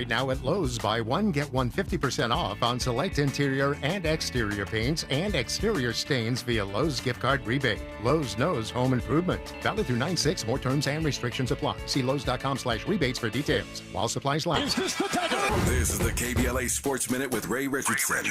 Right now at Lowe's, buy one, get one 50% off on select interior and exterior paints and exterior stains via Lowe's gift card rebate. Lowe's knows home improvement. Valid through 9/6. More terms and restrictions apply. See Lowe's.com/rebates for details. While supplies last. This is the KBLA Sports Minute with Ray Richardson.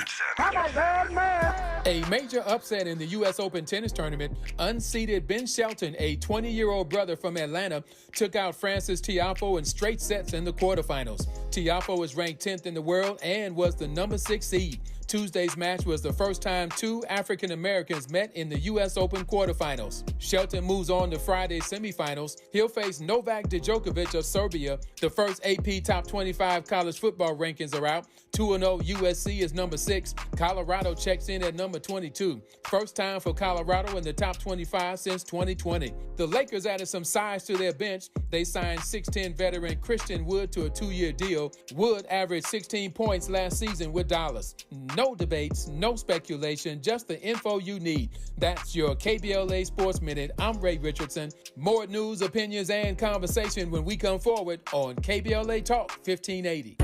A major upset in the U.S. Open tennis tournament. Unseeded Ben Shelton, a 20-year-old brother from Atlanta, took out Francis Tiafoe in straight sets in the quarterfinals. Tiafoe is ranked 10th in the world and was the number 6 seed. Tuesday's match was the first time two African Americans met in the U.S. Open quarterfinals. Shelton moves on to Friday's semifinals. He'll face Novak Djokovic of Serbia. The first AP Top 25 college football rankings are out. 2-0 USC is number 6. Colorado checks in at number 22. First time for Colorado in the top 25 since 2020. The Lakers added some size to their bench. They signed 6'10 veteran Christian Wood to a 2-year deal. Wood averaged 16 points last season with Dallas. No debates, no speculation, just the info you need. That's your KBLA Sports Minute. I'm Ray Richardson. More news, opinions, and conversation when we come forward on KBLA Talk 1580.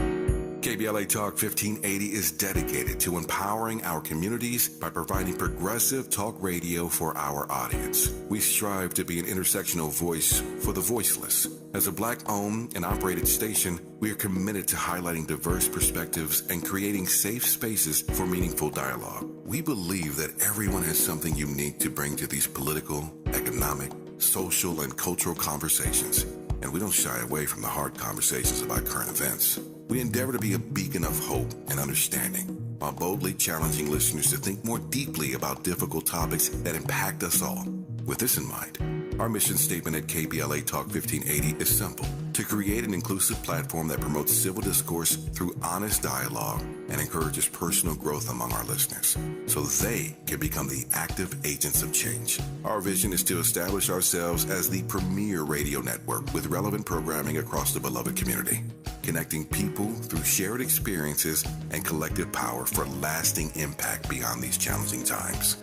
KBLA Talk 1580 is dedicated to empowering our communities by providing progressive talk radio for our audience. We strive to be an intersectional voice for the voiceless. As a Black-owned and operated station, we are committed to highlighting diverse perspectives and creating safe spaces for meaningful dialogue. We believe that everyone has something unique to bring to these political, economic, social, and cultural conversations, and we don't shy away from the hard conversations about current events. We endeavor to be a beacon of hope and understanding, while boldly challenging listeners to think more deeply about difficult topics that impact us all. With this in mind, our mission statement at KBLA Talk 1580 is simple: to create an inclusive platform that promotes civil discourse through honest dialogue and encourages personal growth among our listeners, so they can become the active agents of change. Our vision is to establish ourselves as the premier radio network with relevant programming across the beloved community, connecting people through shared experiences and collective power for lasting impact beyond these challenging times.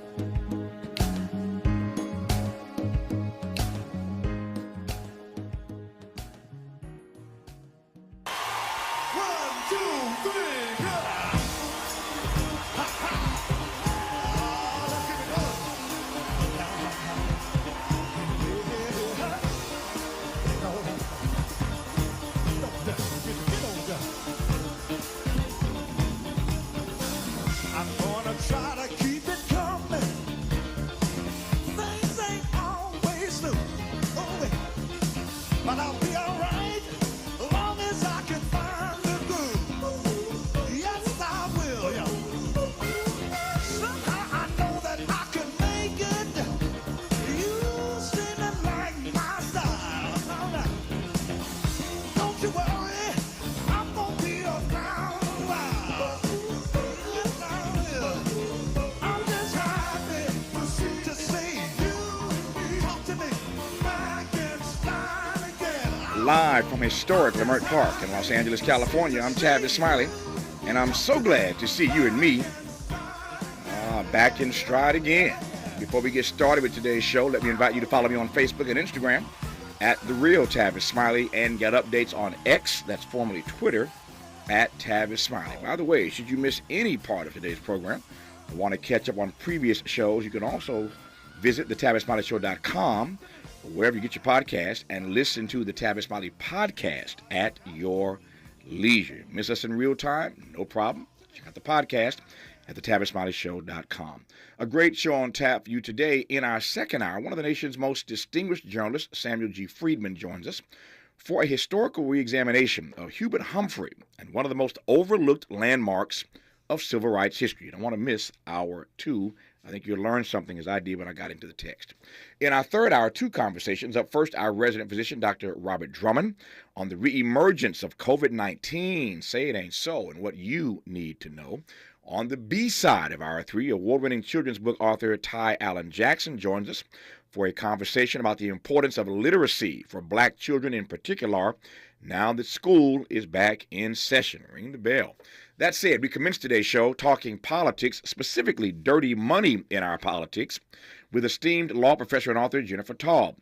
Live from historic Leimert Park in Los Angeles, California, I'm Tavis Smiley, and I'm so glad to see you and me back in stride again. Before we get started with today's show, let me invite you to follow me on Facebook and Instagram at The Real Tavis Smiley, and get updates on X, that's formerly Twitter, at Tavis Smiley. By the way, should you miss any part of today's program or want to catch up on previous shows, you can also visit thetavisSmileyShow.com, or wherever you get your podcast, and listen to the Tavis Smiley podcast at your leisure. Miss us in real time? No problem. Check out the podcast at thetavisSmileyShow.com. A great show on tap for you today. In our second hour, one of the nation's most distinguished journalists, Samuel G. Friedman, joins us for a historical reexamination of Hubert Humphrey and one of the most overlooked landmarks of civil rights history. You don't want to miss hour two. I think you'll learn something, as I did when I got into the text. In our third hour, two conversations. Up first, our resident physician, Dr. Robert Drummond, on the reemergence of COVID-19. Say it ain't so, and what you need to know. On the B side of hour three, award-winning children's book author Ty Allen Jackson joins us for a conversation about the importance of literacy for Black children in particular, now that school is back in session. Ring the bell. That said, we commence today's show talking politics, specifically dirty money in our politics, with esteemed law professor and author Jennifer Taub.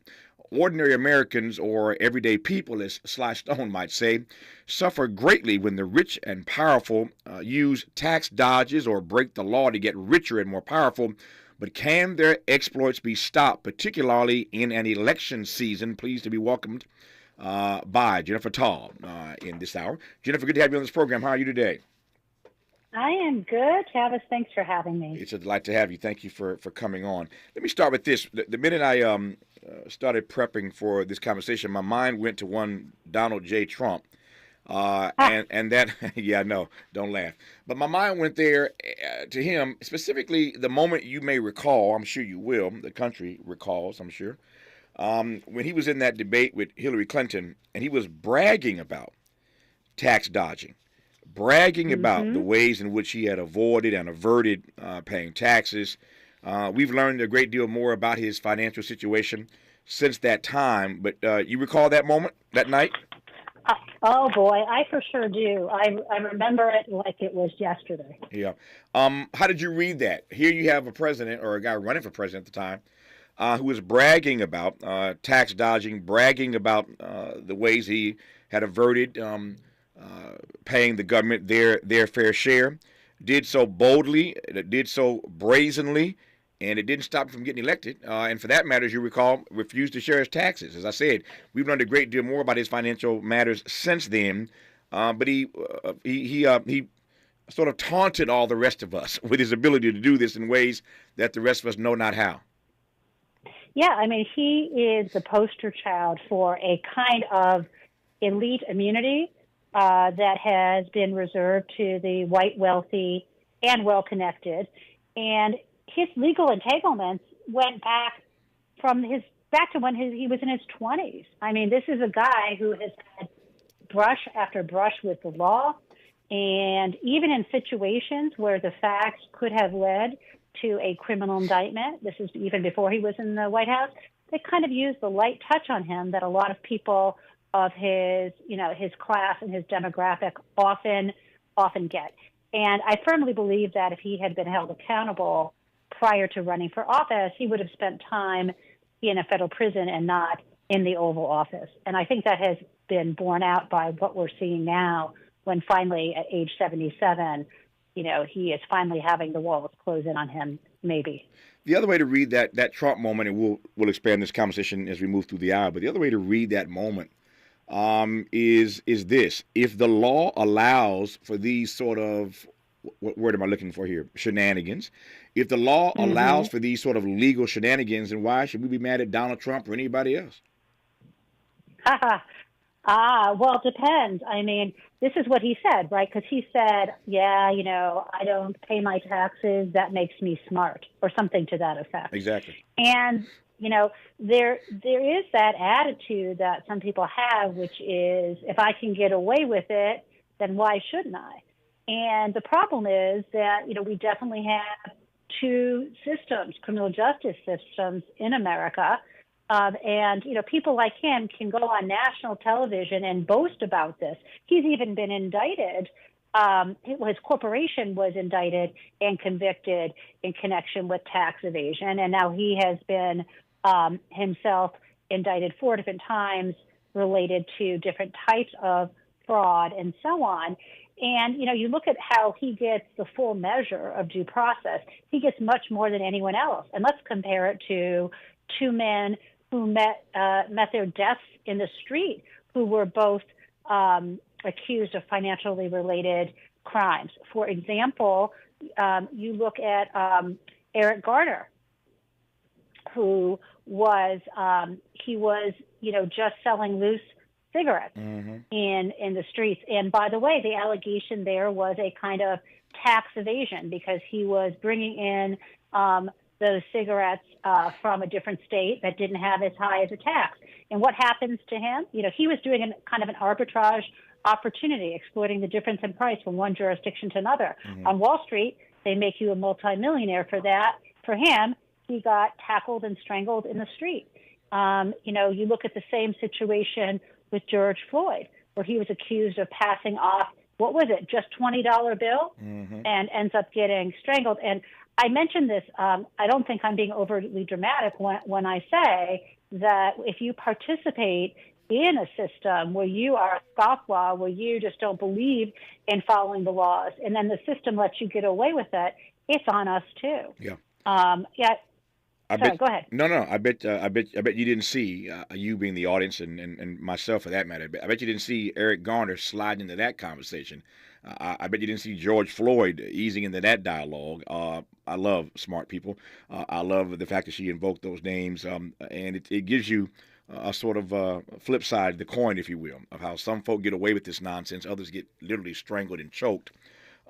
ordinary Americans, or everyday people, as Sly Stone might say, suffer greatly when the rich and powerful use tax dodges or break the law to get richer and more powerful. But can their exploits be stopped, particularly in an election season? Pleased to be welcomed by Jennifer Taub in this hour. Jennifer, good to have you on this program. How are you today? I am good, Tavis. Thanks for having me. It's a delight to have you. Thank you for coming on. Let me start with this. The minute I started prepping for this conversation, my mind went to one Donald J. Trump. And that, yeah, no, don't laugh. But my mind went there to him, specifically the moment you may recall, I'm sure you will, the country recalls, I'm sure, when he was in that debate with Hillary Clinton, and he was bragging about tax dodging. Bragging about the ways in which he had avoided and averted paying taxes. We've learned a great deal more about his financial situation since that time. But you recall that moment, that night? Oh, boy, I for sure do. I remember it like it was yesterday. Yeah. How did you read that? Here you have a president, or a guy running for president at the time, who was bragging about tax dodging, bragging about the ways he had averted paying the government their fair share, did so boldly, did so brazenly, and it didn't stop him from getting elected. And for that matter, as you recall, refused to share his taxes. As I said, we've learned a great deal more about his financial matters since then. But he sort of taunted all the rest of us with his ability to do this in ways that the rest of us know not how. Yeah, I mean, he is the poster child for a kind of elite immunity that has been reserved to the white, wealthy, and well-connected. And his legal entanglements went back to when he was in his 20s. I mean, this is a guy who has had brush after brush with the law, and even in situations where the facts could have led to a criminal indictment, this is even before he was in the White House, they kind of used the light touch on him that a lot of people of his class and his demographic often get. And I firmly believe that if he had been held accountable prior to running for office, he would have spent time in a federal prison and not in the Oval Office. And I think that has been borne out by what we're seeing now when finally at age 77, he is finally having the walls close in on him, maybe. The other way to read that Trump moment, and we'll expand this conversation as we move through the hour, but the other way to read that moment is this. If the law allows for these sort of, what word am I looking for here? Shenanigans. If the law allows for these sort of legal shenanigans, then why should we be mad at Donald Trump or anybody else? Well, it depends. I mean, this is what he said, right? Because he said, I don't pay my taxes. That makes me smart, or something to that effect. Exactly. And there is that attitude that some people have, which is, if I can get away with it, then why shouldn't I? And the problem is that, we definitely have two systems, criminal justice systems in America. And people like him can go on national television and boast about this. He's even been indicted. His corporation was indicted and convicted in connection with tax evasion. And now he has been himself indicted 4 different times related to different types of fraud and so on. And, you look at how he gets the full measure of due process. He gets much more than anyone else. And let's compare it to 2 men who met their deaths in the street, who were both accused of financially related crimes. For example, you look at Eric Garner, who was just selling loose cigarettes in the streets. And by the way, the allegation there was a kind of tax evasion because he was bringing in those cigarettes from a different state that didn't have as high as a tax. And what happens to him? He was doing kind of an arbitrage opportunity, exploiting the difference in price from one jurisdiction to another. On Wall Street, they make you a multimillionaire for that. For him, he got tackled and strangled in the street. You look at the same situation with George Floyd, where he was accused of passing off, what was it, just $20 bill, and ends up getting strangled. And I mentioned this, I don't think I'm being overly dramatic when I say that if you participate in a system where you are a scofflaw, where you just don't believe in following the laws, and then the system lets you get away with it, it's on us too. Yeah. Yeah. Sorry, go ahead. No. I bet you didn't see, you being the audience and myself for that matter. I bet you didn't see Eric Garner sliding into that conversation. I bet you didn't see George Floyd easing into that dialogue. I love smart people. I love the fact that she invoked those names, and it gives you a sort of flip side of the coin, if you will, of how some folk get away with this nonsense, others get literally strangled and choked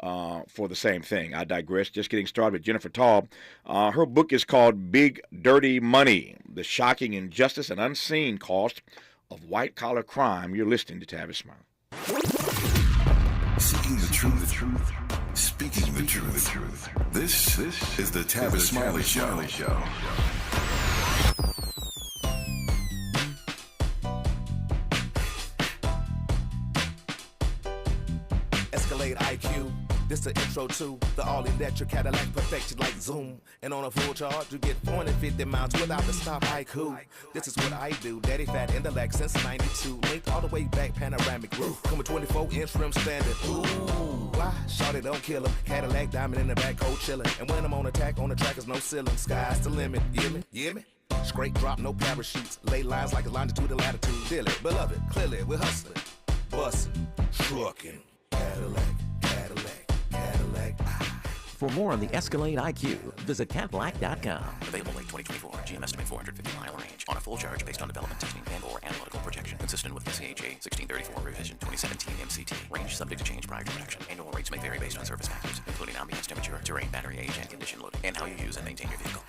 for the same thing. I digress. Just getting started with Jennifer Taub. Her book is called Big Dirty Money, The Shocking Injustice and Unseen Cost of White-Collar Crime. You're listening to Tavis Smiley. Seeking the truth, speaking the truth. This is the Tavis Smiley Show. Escalade IQ. This the intro to the all-electric Cadillac, perfected like Zoom. And on a full charge, you get 450 miles without the stop. Haiku. This is what I do. Daddy fat intellect since 92. Linked all the way back, panoramic roof. Come with 24-inch rim standard. Ooh, why? Shawty don't kill him. Cadillac diamond in the back, cold chillin'. And when I'm on attack, on the track is no ceiling. Sky's the limit. You hear me? You hear me? Straight drop, no parachutes. Lay lines like a longitude and latitude. Deal it, beloved, clearly we're hustling. Bustin', truckin'. Cadillac. For more on the Escalade IQ, visit catblack.com. Available late 2024. GM estimate 450 mile range on a full charge based on development testing and/or analytical projection consistent with the CHA 1634 revision 2017 MCT. Range subject to change prior to production. Annual rates may vary based on service factors, including ambience temperature, terrain, battery age, and condition loading, and how you use and maintain your vehicle.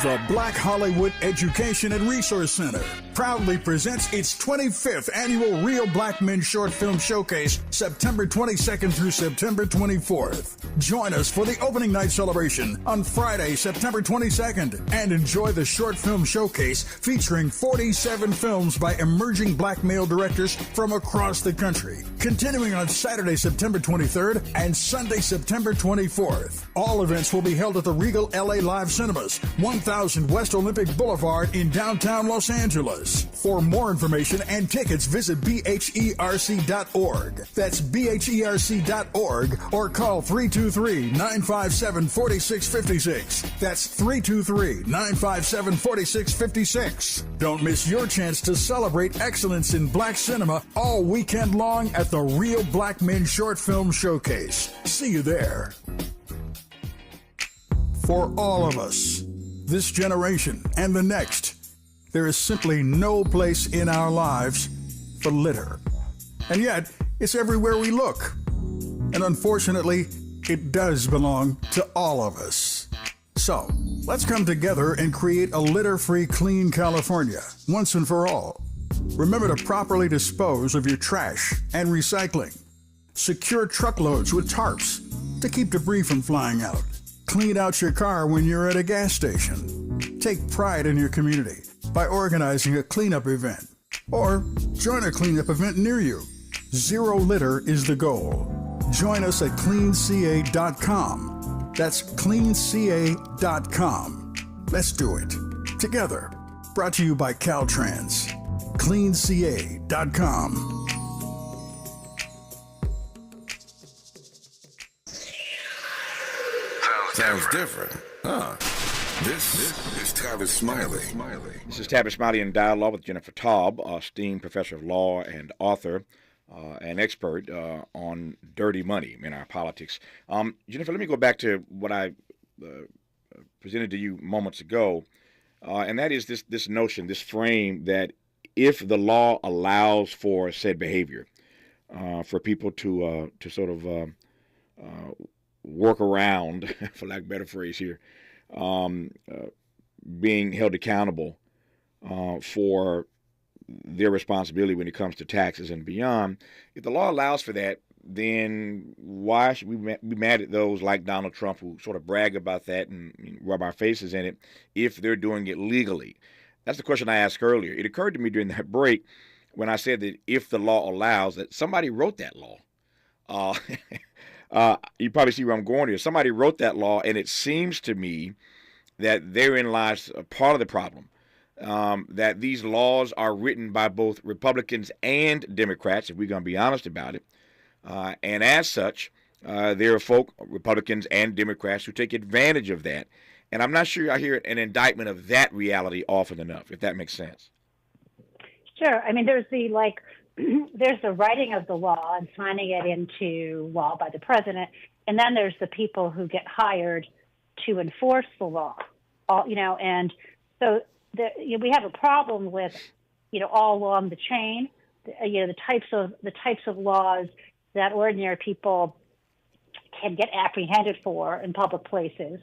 The Black Hollywood Education and Resource Center proudly presents its 25th annual Real Black Men Short Film Showcase, September 22nd through September 24th. Join us for the opening night celebration on Friday, September 22nd, and enjoy the short film showcase featuring 47 films by emerging black male directors from across the country. Continuing on Saturday, September 23rd and Sunday, September 24th. All events will be held at the Regal LA Live Cinemas, 1000 West Olympic Boulevard in downtown Los Angeles. For more information and tickets, visit bherc.org. That's bherc.org or call 323-957-4656. That's 323-957-4656. Don't miss your chance to celebrate excellence in black cinema all weekend long at the Real Black Men Short Film Showcase. See you there. For all of us, this generation and the next, there is simply no place in our lives for litter. And yet, it's everywhere we look. And unfortunately, it does belong to all of us. So, let's come together and create a litter-free, clean California, once and for all. Remember to properly dispose of your trash and recycling. Secure truckloads with tarps to keep debris from flying out. Clean out your car when you're at a gas station. Take pride in your community by organizing a cleanup event. Or join a cleanup event near you. Zero litter is the goal. Join us at cleanca.com. That's cleanca.com. Let's do it together. Brought to you by Caltrans. cleanca.com. Sounds different, huh? This is Tavis Smiley. This is Tavis Smiley in dialogue with Jennifer Taub, esteemed professor of law and author and expert on dirty money in our politics. Jennifer, let me go back to what I presented to you moments ago, and that is this notion, this frame that if the law allows for said behavior, for people to sort of work around, for lack of a better phrase here, being held accountable for their responsibility when it comes to taxes and beyond. If the law allows for that, then why should we be mad at those like Donald Trump who sort of brag about that and rub our faces in it if they're doing it legally? That's the question I asked earlier. It occurred to me during that break when I said that if the law allows, that somebody wrote that law. You probably see where I'm going here. Somebody wrote that law, and it seems to me that therein lies a part of the problem. That these laws are written by both Republicans and Democrats, if we're going to be honest about it. And as such, there are folk, Republicans and Democrats, who take advantage of that. And I'm not sure I hear an indictment of that reality often enough, if that makes sense. Sure. I mean, there's there's the writing of the law and signing it into law by the president, and then there's the people who get hired to enforce the law. And so we have a problem with, all along the chain, the types of laws that ordinary people can get apprehended for in public places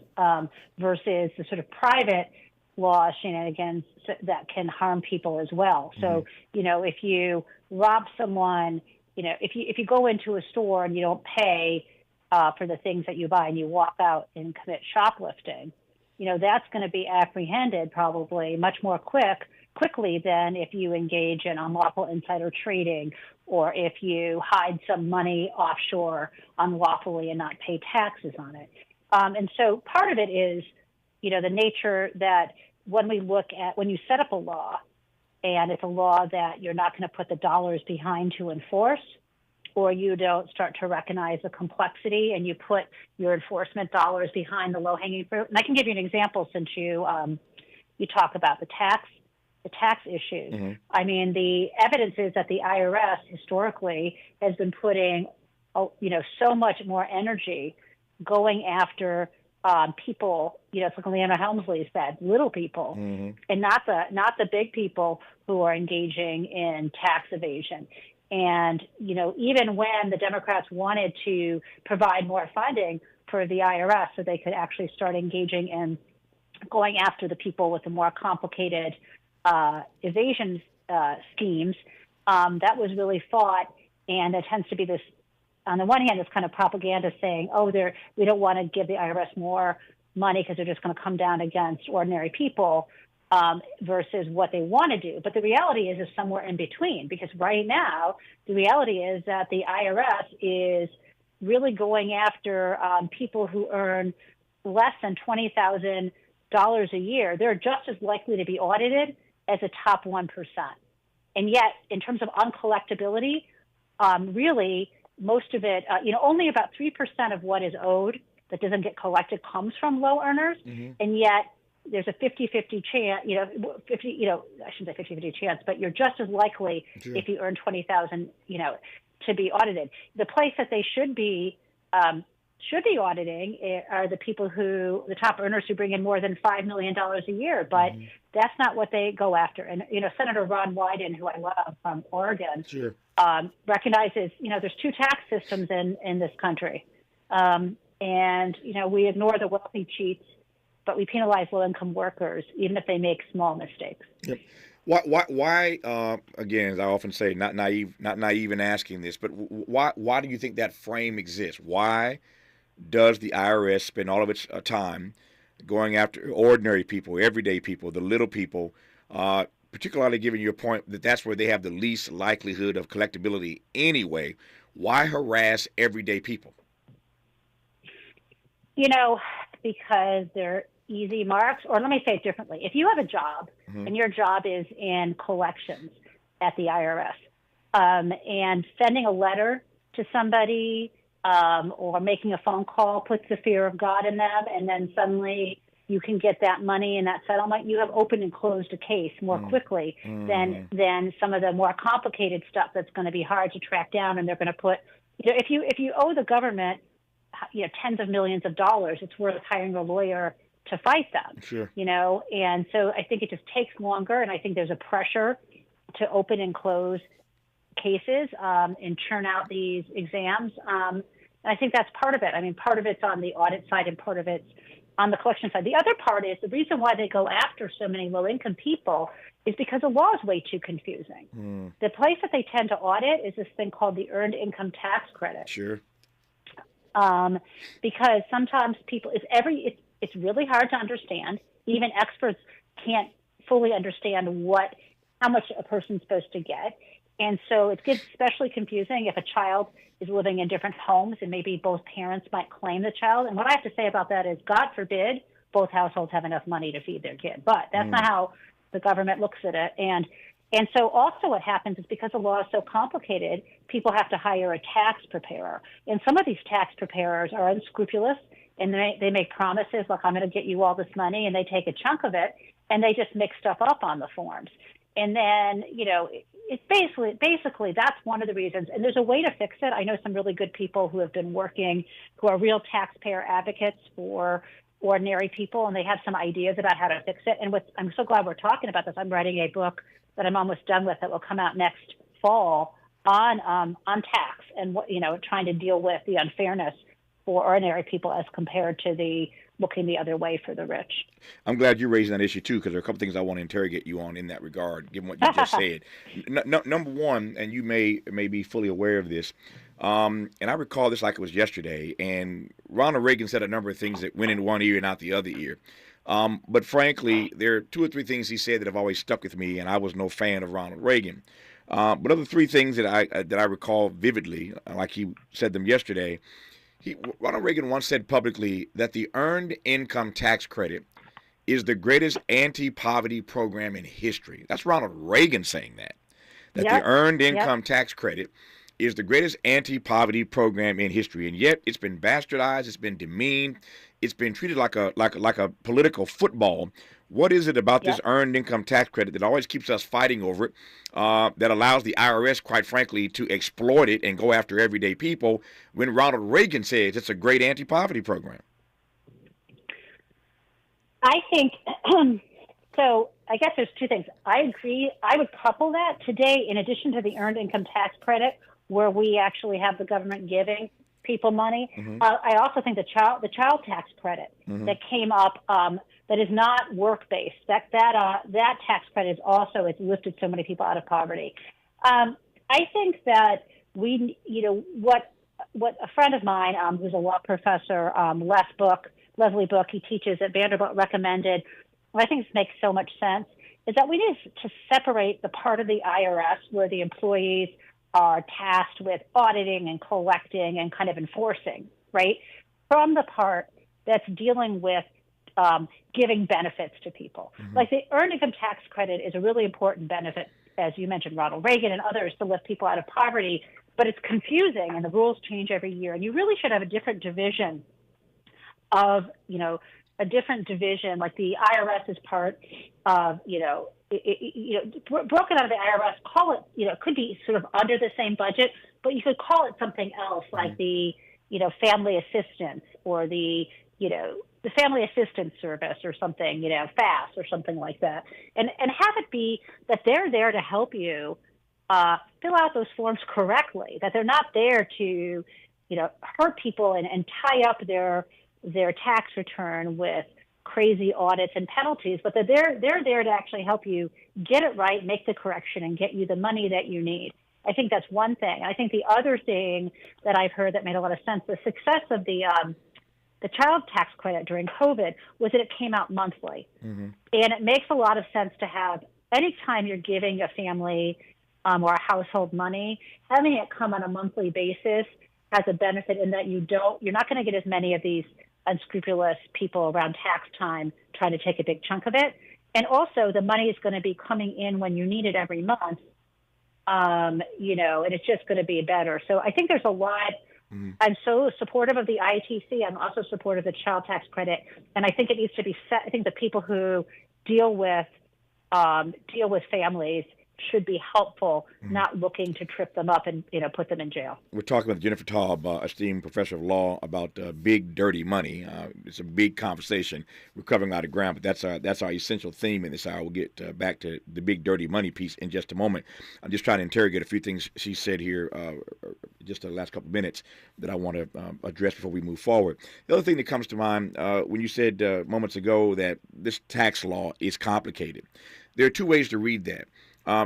versus the sort of private law shenanigans that can harm people as well. So, if you rob someone, if you go into a store and you don't pay for the things that you buy and you walk out and commit shoplifting, that's going to be apprehended probably much more quickly than if you engage in unlawful insider trading or if you hide some money offshore unlawfully and not pay taxes on it. And so part of it is, the nature that when you set up a law and it's a law that you're not going to put the dollars behind to enforce, or you don't start to recognize the complexity and you put your enforcement dollars behind the low-hanging fruit. And I can give you an example since you talk about the tax issues. Mm-hmm. I mean, the evidence is that the IRS historically has been putting, so much more energy going after people, it's like Leanna Helmsley said, little people, mm-hmm. and not the big people who are engaging in tax evasion. And, even when the Democrats wanted to provide more funding for the IRS so they could actually start engaging in going after the people with the more complicated evasion schemes, that was really fought. And there tends to be this, on the one hand, this kind of propaganda saying, we don't want to give the IRS more money because they're just going to come down against ordinary people. Versus what they want to do. But the reality is somewhere in between, because right now, the reality is that the IRS is really going after people who earn less than $20,000 a year. They're just as likely to be audited as a top 1%. And yet, in terms of uncollectability, really, most of it, only about 3% of what is owed that doesn't get collected comes from low earners. Mm-hmm. And yet, there's a 50-50 chance, I shouldn't say 50-50 chance, but you're just as likely if you earn $20,000, to be audited. The place that they should be auditing are the top earners who bring in more than $5 million a year, but mm-hmm. that's not what they go after. And, Senator Ron Wyden, who I love from Oregon, recognizes, there's two tax systems in this country. And, we ignore the wealthy cheats, but we penalize low-income workers even if they make small mistakes. Yep. Why? Again, as I often say, not naive in asking this, but why do you think that frame exists? Why does the IRS spend all of its time going after ordinary people, everyday people, the little people, particularly given your point that that's where they have the least likelihood of collectability anyway? Why harass everyday people? Because they're easy marks, or let me say it differently. If you have a job mm-hmm. and your job is in collections at the IRS, and sending a letter to somebody or making a phone call puts the fear of God in them, and then suddenly you can get that money and that settlement, you have opened and closed a case more mm-hmm. quickly mm-hmm. than some of the more complicated stuff that's going to be hard to track down, and they're going to put, if you owe the government tens of millions of dollars, it's worth hiring a lawyer to fight them. Sure. And so I think it just takes longer, and I think there's a pressure to open and close cases and churn out these exams. And I think that's part of it. I mean, part of it's on the audit side and part of it's on the collection side. The other part is the reason why they go after so many low-income people is because the law is way too confusing. Mm. The place that they tend to audit is this thing called the Earned Income Tax Credit. Sure. Because sometimes people, it's really hard to understand. Even experts can't fully understand how much a person's supposed to get. And so it gets especially confusing if a child is living in different homes and maybe both parents might claim the child. And what I have to say about that is, God forbid, both households have enough money to feed their kid. But that's not how the government looks at it. And so also what happens is, because the law is so complicated, people have to hire a tax preparer. And some of these tax preparers are unscrupulous, and they make promises like, I'm going to get you all this money, and they take a chunk of it, and they just mix stuff up on the forms. And then, it's basically that's one of the reasons. And there's a way to fix it. I know some really good people who have been working, who are real taxpayer advocates for ordinary people, and they have some ideas about how to fix it. And I'm so glad we're talking about this. I'm writing a book that I'm almost done with that will come out next fall on tax and trying to deal with the unfairness for ordinary people as compared to the looking the other way for the rich. I'm glad you're raising that issue too, because there are a couple things I want to interrogate you on in that regard, given what you just said. Number one, and you may be fully aware of this, and I recall this like it was yesterday, and Ronald Reagan said a number of things that went in one ear and out the other ear. But frankly, there are 2 or 3 things he said that have always stuck with me, and I was no fan of Ronald Reagan. But other 3 things that I recall vividly, like he said them yesterday, Ronald Reagan once said publicly that the Earned Income Tax Credit is the greatest anti-poverty program in history. That's Ronald Reagan saying that. That the Earned Income Tax Credit is the greatest anti-poverty program in history, and yet it's been bastardized, it's been demeaned, it's been treated like a political football. What is it about this Earned Income Tax Credit that always keeps us fighting over it, that allows the IRS, quite frankly, to exploit it and go after everyday people, when Ronald Reagan says it's a great anti-poverty program? I think, so I guess there's 2 things. I agree. I would couple that today, in addition to the Earned Income Tax Credit, where we actually have the government giving people money. I also think the child tax credit that came up, that is not work-based, that tax credit is also, it's lifted so many people out of poverty. I think that what a friend of mine, who's a law professor, Leslie Book, he teaches at Vanderbilt, recommended, I think this makes so much sense, is that we need to separate the part of the IRS where the employees are tasked with auditing and collecting and kind of enforcing, right, from the part that's dealing with giving benefits to people. Like the Earned Income Tax Credit is a really important benefit, as you mentioned, Ronald Reagan and others, to lift people out of poverty, but it's confusing and the rules change every year. And you really should have a different division of, like the IRS is part of, broken out of the IRS, call it, it could be sort of under the same budget, but you could call it something else, like the, family assistance, or the family assistance service, or something, FAST or something like that. And have it be that they're there to help you fill out those forms correctly, that they're not there to, hurt people and tie up their tax return with crazy audits and penalties, but that they're there to actually help you get it right, make the correction, and get you the money that you need. I think that's one thing. I think the other thing that I've heard that made a lot of sense, the success of the child tax credit during COVID, was that it came out monthly. And it makes a lot of sense to have, anytime you're giving a family or a household money, having it come on a monthly basis has a benefit in that you're not going to get as many of these unscrupulous people around tax time trying to take a big chunk of it. And also the money is going to be coming in when you need it every month, and it's just going to be better. So I think there's a lot. I'm so supportive of the ITC. I'm also supportive of the child tax credit. And I think it needs to be set. I think the people who deal with families should be helpful, not looking to trip them up and put them in jail. We're talking with Jennifer Taub, esteemed professor of law, about big dirty money. It's a big conversation. We're covering a lot of ground, but that's our essential theme in this hour. We'll get back to the big dirty money piece in just a moment. I'm just trying to interrogate a few things she said here just the last couple of minutes that I want to address before we move forward. The other thing that comes to mind when you said moments ago that this tax law is complicated, there are 2 ways to read that.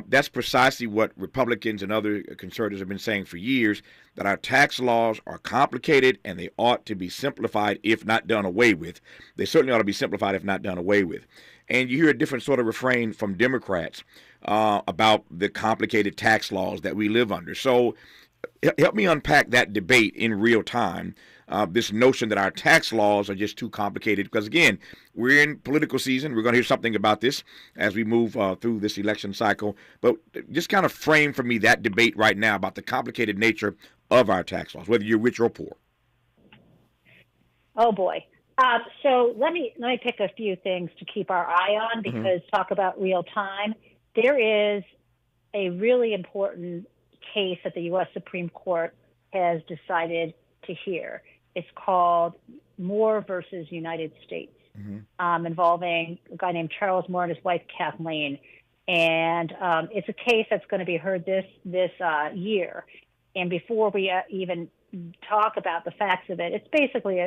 That's precisely what Republicans and other conservatives have been saying for years, that our tax laws are complicated and they ought to be simplified if not done away with. They certainly ought to be simplified if not done away with. And you hear a different sort of refrain from Democrats about the complicated tax laws that we live under. So help me unpack that debate in real time. This notion that our tax laws are just too complicated, because again, we're in political season. We're going to hear something about this as we move through this election cycle. But just kind of frame for me that debate right now about the complicated nature of our tax laws, whether you're rich or poor. Oh boy. So let me pick a few things to keep our eye on, because talk about real time. There is a really important case that the U.S. Supreme Court has decided to hear. It's called Moore versus United States, involving a guy named Charles Moore and his wife Kathleen. And it's a case that's going to be heard this year. And before we even talk about the facts of it, it's basically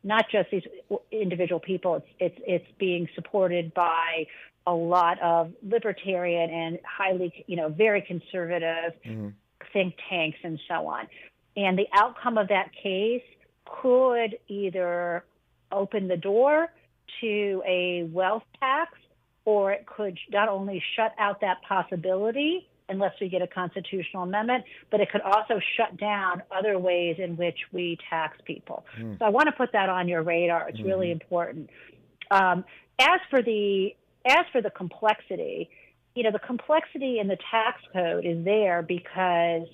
not just these individual people. It's being supported by a lot of libertarian and highly very conservative think tanks and so on. And the outcome of that case could either open the door to a wealth tax, or it could not only shut out that possibility unless we get a constitutional amendment, but it could also shut down other ways in which we tax people. So I want to put that on your radar. It's really important. As for the complexity, the complexity in the tax code is there because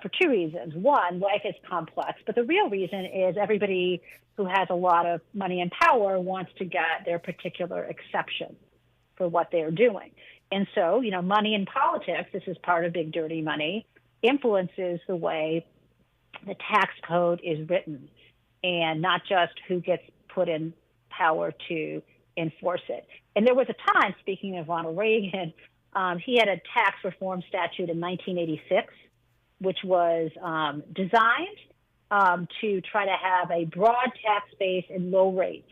for two reasons. One, life is complex, but the real reason is everybody who has a lot of money and power wants to get their particular exception for what they're doing. And so, money in politics, this is part of big dirty money, influences the way the tax code is written, and not just who gets put in power to enforce it. And there was a time, speaking of Ronald Reagan, he had a tax reform statute in 1986, which was designed to try to have a broad tax base and low rates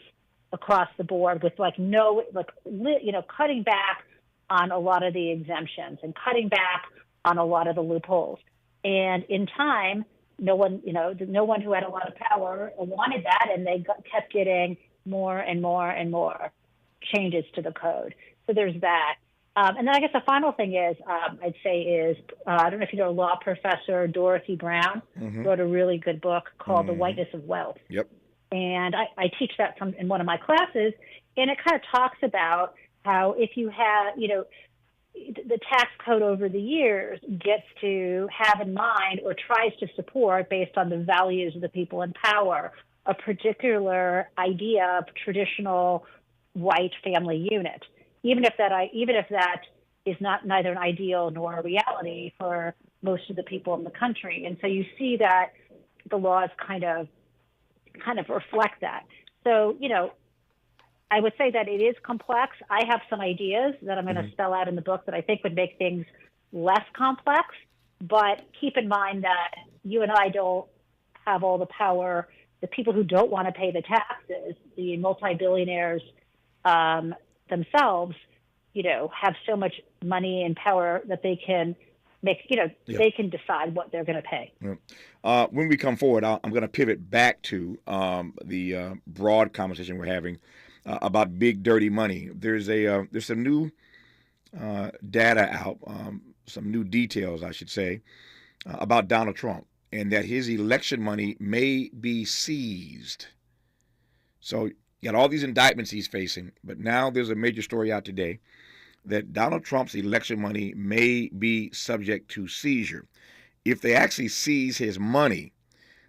across the board, with cutting back on a lot of the exemptions and cutting back on a lot of the loopholes. And in time, no one who had a lot of power wanted that, and they kept getting more and more and more changes to the code. So there's that. And then I guess the final thing is, I'd say I don't know if you know, law professor Dorothy Brown wrote a really good book called The Whiteness of Wealth. Yep. And I teach that in one of my classes, and it kind of talks about how if you have, the tax code over the years gets to have in mind or tries to support, based on the values of the people in power, a particular idea of traditional white family unit, even if that is neither an ideal nor a reality for most of the people in the country. And so you see that the laws kind of reflect that. So, I would say that it is complex. I have some ideas that I'm going to spell out in the book that I think would make things less complex, but keep in mind that you and I don't have all the power. The people who don't want to pay the taxes, the multi-billionaires themselves, have so much money and power that they can make, they can decide what they're going to pay. Yeah. When we come forward, I'm going to pivot back to the broad conversation we're having about big dirty money. There's some new data out, some new details, I should say, about Donald Trump, and that his election money may be seized. So you got all these indictments he's facing, but now there's a major story out today that Donald Trump's election money may be subject to seizure. If they actually seize his money,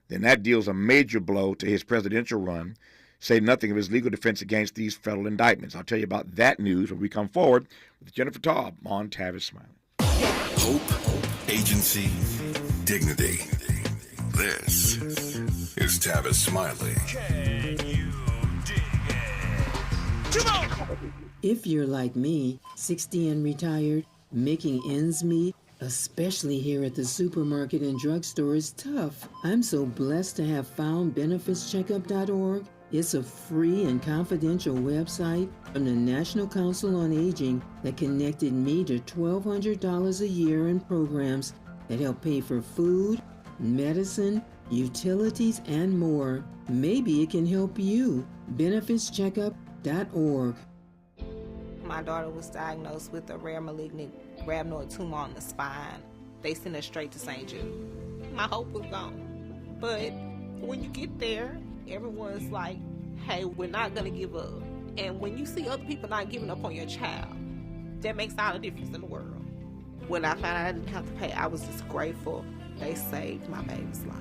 then that deals a major blow to his presidential run, say nothing of his legal defense against these federal indictments. I'll tell you about that news when we come forward with Jennifer Taub on Tavis Smiley. Hope, agency, dignity. This is Tavis Smiley. Can you dig it? Come on! If you're like me, 60 and retired, making ends meet, especially here at the supermarket and drugstore, is tough. I'm so blessed to have found benefitscheckup.org. It's a free and confidential website from the National Council on Aging that connected me to $1,200 a year in programs that help pay for food, medicine, utilities, and more. Maybe it can help you. BenefitsCheckup.org. My daughter was diagnosed with a rare malignant rhabdoid tumor on the spine. They sent her straight to St. Jude. My hope was gone. But when you get there, everyone's like, hey, we're not going to give up. And when you see other people not giving up on your child, that makes all the difference in the world. When I found out I didn't have to pay, I was just grateful. They saved my baby's life.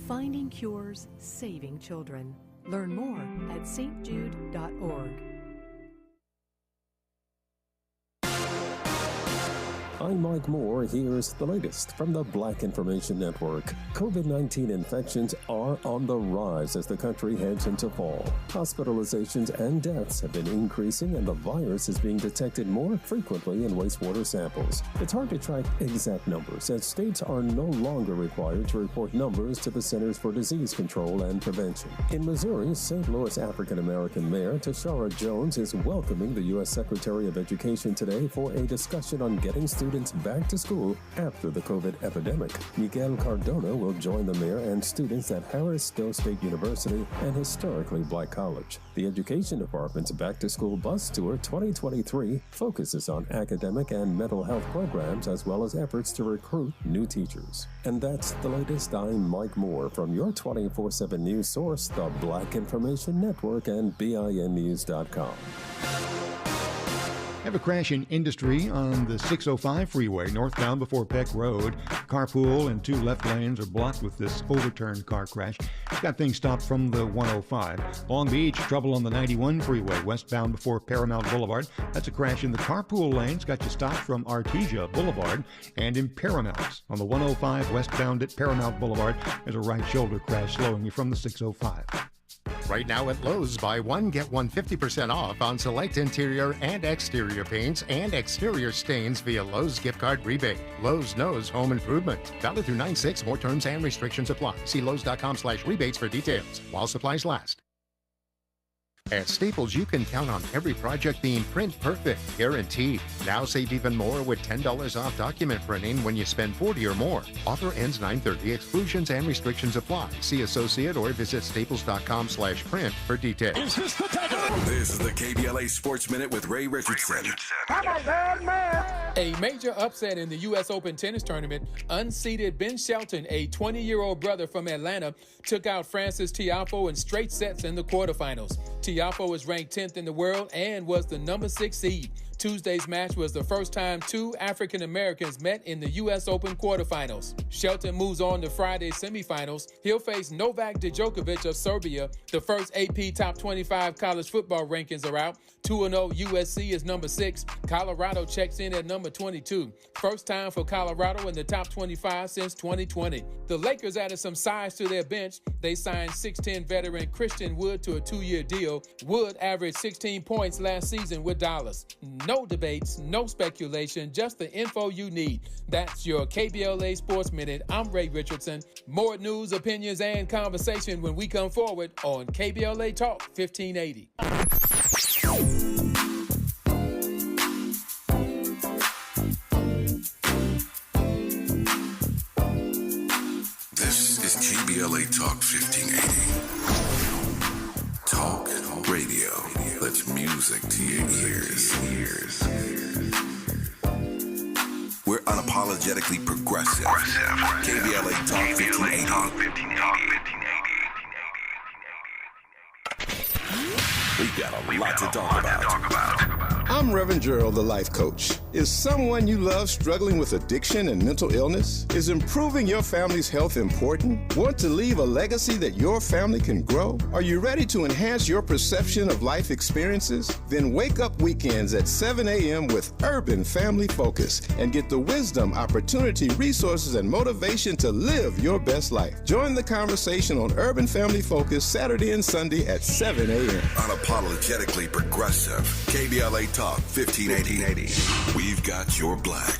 Finding cures, saving children. Learn more at stjude.org. I'm Mike Moore. Here's the latest from the Black Information Network. COVID-19 infections are on the rise as the country heads into fall. Hospitalizations and deaths have been increasing, and the virus is being detected more frequently in wastewater samples. It's hard to track exact numbers, as states are no longer required to report numbers to the Centers for Disease Control and Prevention. In Missouri, St. Louis African-American Mayor Tashara Jones is welcoming the U.S. Secretary of Education today for a discussion on getting students back to school after the COVID epidemic. Miguel Cardona will join the mayor and students at Harris-Stowe State University, an historically black college. The Education Department's Back to School Bus Tour 2023 focuses on academic and mental health programs, as well as efforts to recruit new teachers. And that's the latest. I'm Mike Moore from your 24/7 news source, the Black Information Network, and BINnews.com. Have a crash in Industry on the 605 freeway northbound before Peck Road. Carpool and two left lanes are blocked with this overturned car crash. It's got things stopped from the 105. Long Beach, trouble on the 91 freeway westbound before Paramount Boulevard. That's a crash in the carpool lanes. Got you stopped from Artesia Boulevard and in Paramount. On the 105 westbound at Paramount Boulevard, there's a right shoulder crash slowing you from the 605. Right now at Lowe's, buy one, get one 50% off on select interior and exterior paints and exterior stains via Lowe's gift card rebate. Lowe's knows home improvement. Valid through 9/6. More terms and restrictions apply. See Lowe's.com/rebates for details while supplies last. At Staples, you can count on every project being print perfect, guaranteed. Now save even more with $10 off document printing when you spend $40 or more. Offer ends 9/30. Exclusions and restrictions apply. See associate or visit staples.com/print for details. This is the KBLA Sports Minute with Ray Richardson. A major upset in the U.S. Open tennis tournament. Unseeded Ben Shelton, a 20-year-old brother from Atlanta, took out Francis Tiafoe in straight sets in the quarterfinals. Tiafoe is ranked 10th in the world and was the number 6 seed. Tuesday's match was the first time two African Americans met in the U.S. Open quarterfinals. Shelton moves on to Friday's semifinals. He'll face Novak Djokovic of Serbia. The first AP Top 25 college football rankings are out. 2-0 USC is number 6. Colorado checks in at number 22. First time for Colorado in the top 25 since 2020. The Lakers added some size to their bench. They signed 6'10 veteran Christian Wood to a 2-year deal. Wood averaged 16 points last season with Dallas. No debates, no speculation, just the info you need. That's your KBLA Sports Minute. I'm Ray Richardson. More news, opinions, and conversation when we come forward on KBLA Talk 1580. This is KBLA Talk 1580. Talk radio. That's music to your ears. We're unapologetically progressive. KBLA Talk 1580. We've got a lot to talk about. I'm Reverend Gerald, the life coach. Is someone you love struggling with addiction and mental illness? Is improving your family's health important? Want to leave a legacy that your family can grow? Are you ready to enhance your perception of life experiences? Then wake up weekends at 7 a.m. with Urban Family Focus and get the wisdom, opportunity, resources, and motivation to live your best life. Join the conversation on Urban Family Focus Saturday and Sunday at 7 a.m. Unapologetically progressive. KBLA Talk 1580. We've got your black.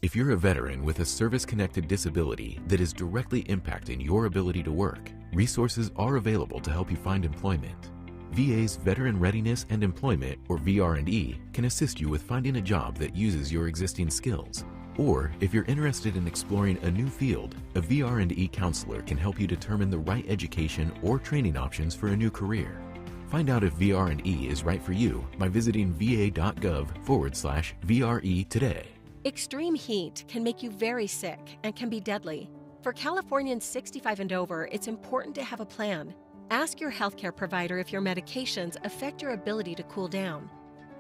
If you're a veteran with a service-connected disability that is directly impacting your ability to work, resources are available to help you find employment. VA's Veteran Readiness and Employment, or VR&E, can assist you with finding a job that uses your existing skills. Or, if you're interested in exploring a new field, a VR&E counselor can help you determine the right education or training options for a new career. Find out if VR&E is right for you by visiting va.gov/VRE today. Extreme heat can make you very sick and can be deadly. For Californians 65 and over, it's important to have a plan. Ask your healthcare provider if your medications affect your ability to cool down.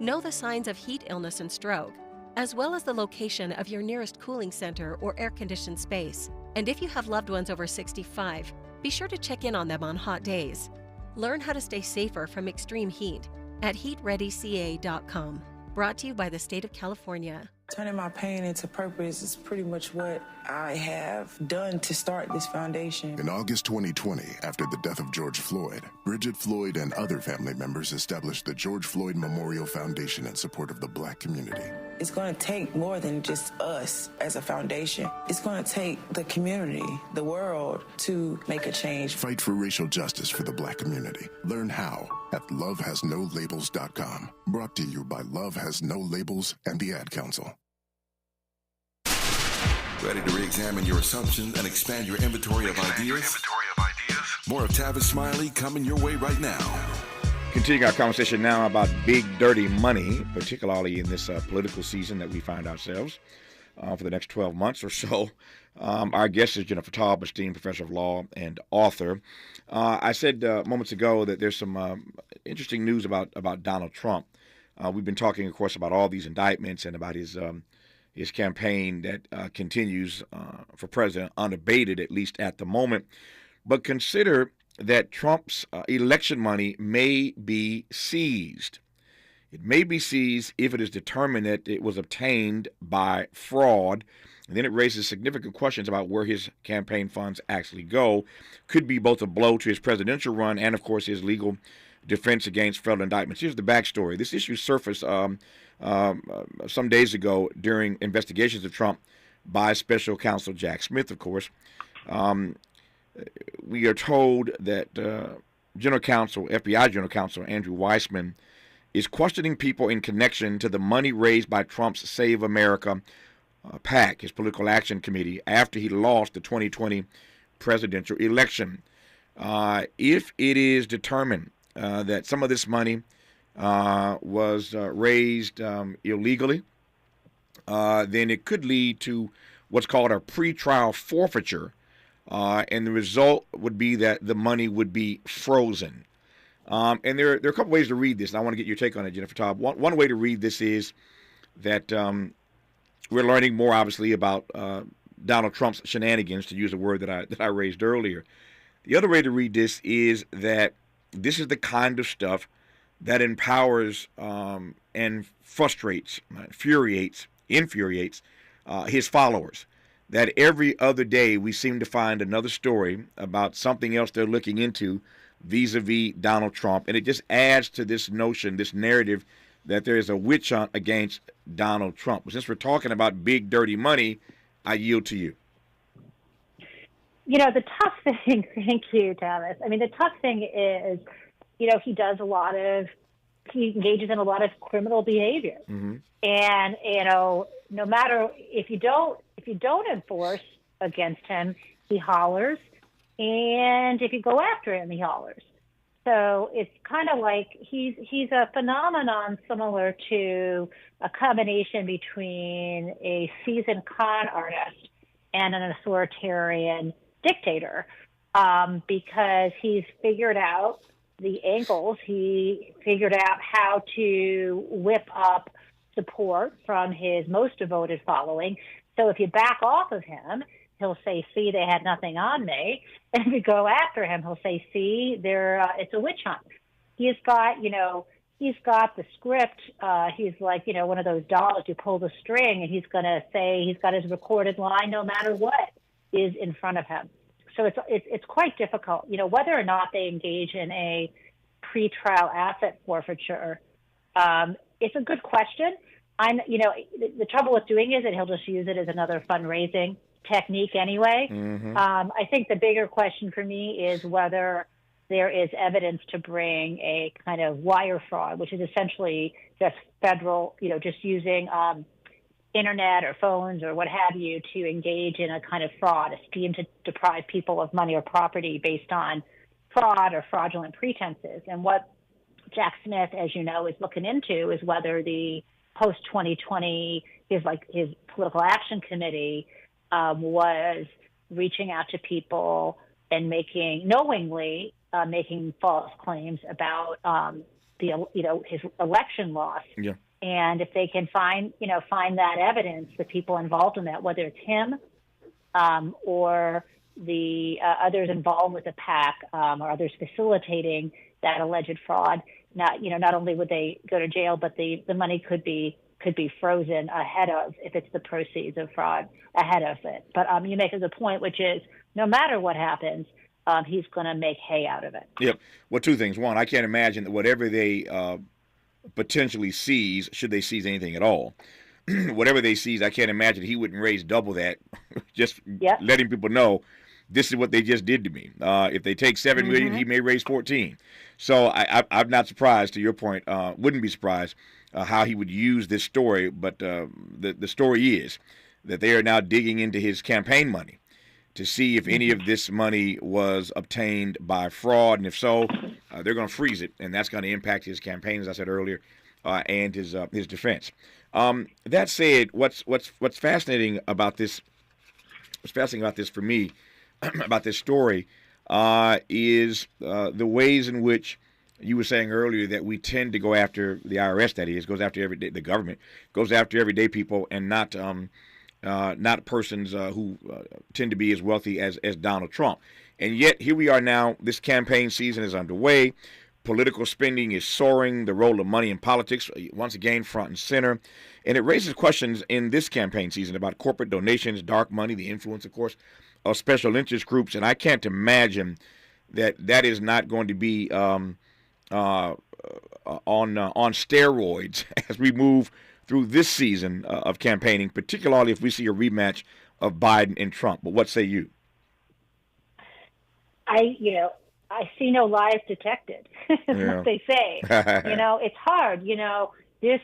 Know the signs of heat illness and stroke, as well as the location of your nearest cooling center or air-conditioned space. And if you have loved ones over 65, be sure to check in on them on hot days. Learn how to stay safer from extreme heat at heatreadyca.com. Brought to you by the state of California. Turning my pain into purpose is pretty much what I have done to start this foundation. In August 2020, after the death of George Floyd, Bridget Floyd and other family members established the George Floyd Memorial Foundation in support of the Black community. It's going to take more than just us as a foundation. It's going to take the community, the world, to make a change. Fight for racial justice for the Black community. Learn how at lovehasnolabels.com. Brought to you by Love Has No Labels and the Ad Council. Ready to re-examine your assumptions and expand your inventory of ideas? More of Tavis Smiley coming your way right now. Continuing our conversation now about big, dirty money, particularly in this political season that we find ourselves for the next 12 months or so. Our guest is Jennifer Taub, esteemed professor of law and author. I said moments ago that there's some interesting news about Donald Trump. We've been talking, of course, about all these indictments and about his campaign that continues for president unabated, at least at the moment. But consider that Trump's election money may be seized. It may be seized if it is determined that it was obtained by fraud. And then it raises significant questions about where his campaign funds actually go. Could be both a blow to his presidential run and, of course, his legal defense against federal indictments. Here's the backstory. This issue surfaced some days ago during investigations of Trump by special counsel Jack Smith, of course. We are told that FBI General Counsel Andrew Weissman is questioning people in connection to the money raised by Trump's Save America PAC, his political action committee, after he lost the 2020 presidential election. If it is determined that some of this money was raised illegally, then it could lead to what's called a pretrial forfeiture, and the result would be that the money would be frozen. And there are a couple ways to read this, and I want to get your take on it, Jennifer Taub. One way to read this is that we're learning more, obviously, about Donald Trump's shenanigans, to use a word that I raised earlier. The other way to read this is that this is the kind of stuff that empowers and frustrates, infuriates his followers. That every other day we seem to find another story about something else they're looking into vis-a-vis Donald Trump. And it just adds to this notion, this narrative, that there is a witch hunt against Donald Trump. But since we're talking about big, dirty money, I yield to you. You know, the tough thing, thank you, Tavis. I mean, the tough thing is, he engages in a lot of criminal behavior. Mm-hmm. And, no matter if you don't enforce against him, he hollers. And if you go after him, he hollers. So it's kind of like he's a phenomenon similar to a combination between a seasoned con artist and an authoritarian dictator, because he's figured out the angles. He figured out how to whip up support from his most devoted following. So if you back off of him, he'll say, see, they had nothing on me. And if you go after him, he'll say, see, it's a witch hunt. He's got the script. He's like, one of those dolls you pull the string, and he's going to say, he's got his recorded line no matter what is in front of him. So it's quite difficult. Whether or not they engage in a pretrial asset forfeiture, it's a good question. The trouble with doing is that he'll just use it as another fundraising technique anyway. I think the bigger question for me is whether there is evidence to bring a kind of wire fraud, which is essentially just federal, just using internet or phones or what have you to engage in a kind of fraud, a scheme to deprive people of money or property based on fraud or fraudulent pretenses. And what Jack Smith, as you know, is looking into is whether the post-2020, his political action committee was reaching out to people and knowingly making false claims about his election loss. Yeah. And if they can find that evidence, the people involved in that, whether it's him or the others involved with the PAC or others facilitating that alleged fraud, not only would they go to jail, but the money could be frozen ahead of, if it's the proceeds of fraud, ahead of it. But you make a good point, which is no matter what happens, he's going to make hay out of it. Yep. Well, two things. One, I can't imagine that whatever they potentially seize, should they seize anything at all, whatever they seize, I can't imagine he wouldn't raise double that, just letting people know this is what they just did to me. If they take $7 million, he may raise 14. So I'm not surprised, to your point, wouldn't be surprised how he would use this story. But the story is that they are now digging into his campaign money to see if any of this money was obtained by fraud. And if so, they're going to freeze it. And that's going to impact his campaign, as I said earlier, and his defense. That said, what's fascinating about this, for me, about this story, is the ways in which you were saying earlier that we tend to go after the IRS, that is, goes after everyday, the government goes after everyday people, and not persons who tend to be as wealthy as Donald Trump. And yet here we are now. This campaign season is underway. Political spending is soaring. The role of money in politics, once again, front and center. And it raises questions in this campaign season about corporate donations, dark money, the influence, of course, of special interest groups. And I can't imagine that is not going to be on steroids as we move through this season of campaigning, particularly if we see a rematch of Biden and Trump. But what say you? I see no lies detected, is what they say. It's hard. This,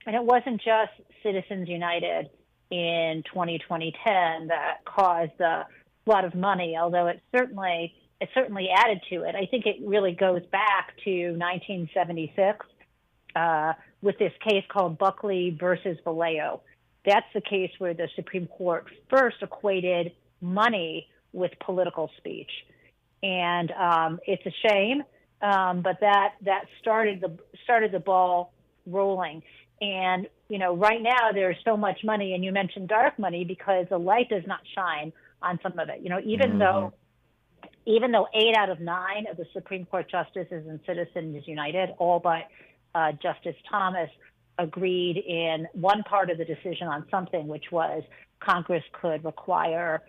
and it wasn't just Citizens United in 2010 that caused a lot of money, although it certainly added to it. I think it really goes back to 1976 with this case called Buckley versus Vallejo. That's the case where the Supreme Court first equated money with political speech. And it's a shame, but that started the ball rolling. And right now there's so much money, and you mentioned dark money because the light does not shine on some of it. Even though 8 out of 9 of the Supreme Court justices in Citizens United, all but Justice Thomas, agreed in one part of the decision on something, which was Congress could require